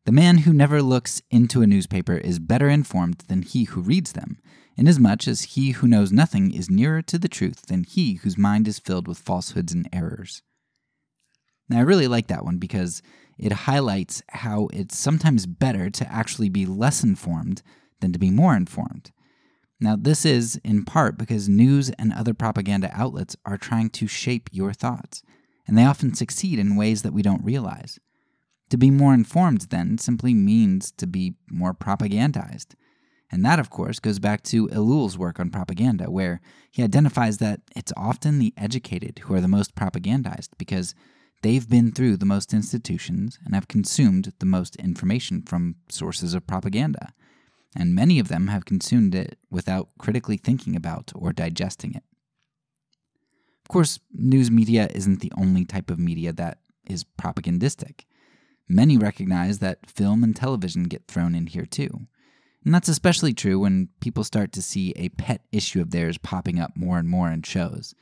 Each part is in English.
The man who never looks into a newspaper is better informed than he who reads them, inasmuch as he who knows nothing is nearer to the truth than he whose mind is filled with falsehoods and errors. Now, I really like that one because it highlights how it's sometimes better to actually be less informed than to be more informed. Now, this is in part because news and other propaganda outlets are trying to shape your thoughts, and they often succeed in ways that we don't realize. To be more informed, then, simply means to be more propagandized. And that, of course, goes back to Ellul's work on propaganda, where he identifies that it's often the educated who are the most propagandized because they've been through the most institutions and have consumed the most information from sources of propaganda. And many of them have consumed it without critically thinking about or digesting it. Of course, news media isn't the only type of media that is propagandistic. Many recognize that film and television get thrown in here too. And that's especially true when people start to see a pet issue of theirs popping up more and more in shows.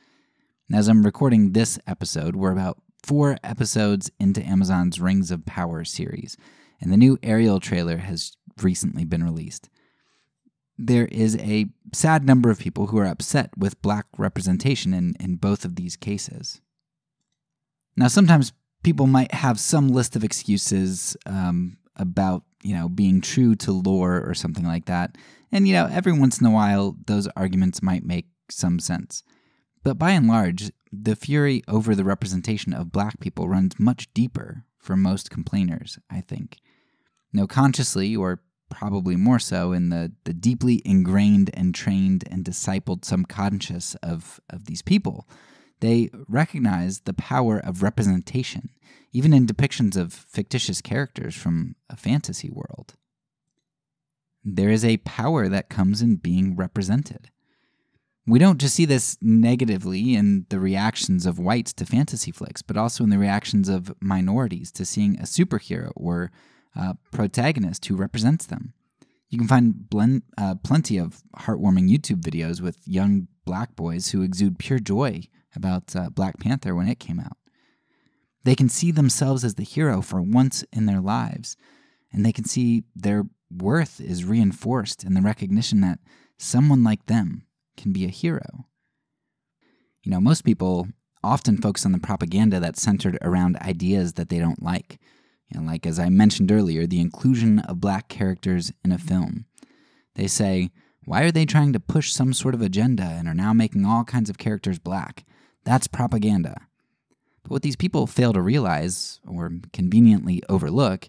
As I'm recording this episode, we're about 4 episodes into Amazon's Rings of Power series, and the new Ariel trailer has recently been released. There is a sad number of people who are upset with black representation in both of these cases. Now, sometimes people might have some list of excuses about, being true to lore or something like that. And, every once in a while, those arguments might make some sense. But by and large, the fury over the representation of black people runs much deeper for most complainers, I think. Consciously, or probably more so in the deeply ingrained and trained and discipled subconscious of these people, they recognize the power of representation, even in depictions of fictitious characters from a fantasy world. There is a power that comes in being represented. We don't just see this negatively in the reactions of whites to fantasy flicks, but also in the reactions of minorities to seeing a superhero or protagonist who represents them. You can find plenty of heartwarming YouTube videos with young black boys who exude pure joy about Black Panther when it came out. They can see themselves as the hero for once in their lives, and they can see their worth is reinforced in the recognition that someone like them can be a hero. Most people often focus on the propaganda that's centered around ideas that they don't like. Like, as I mentioned earlier, the inclusion of black characters in a film. They say, why are they trying to push some sort of agenda and are now making all kinds of characters black? That's propaganda. But what these people fail to realize, or conveniently overlook,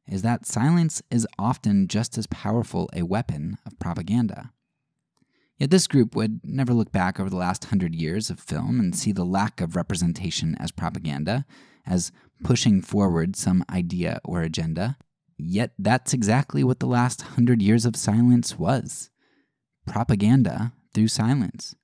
is that silence is often just as powerful a weapon of propaganda. Yet this group would never look back over the last 100 years of film and see the lack of representation as propaganda, as pushing forward some idea or agenda. Yet that's exactly what the last 100 years of silence was. Propaganda through silence.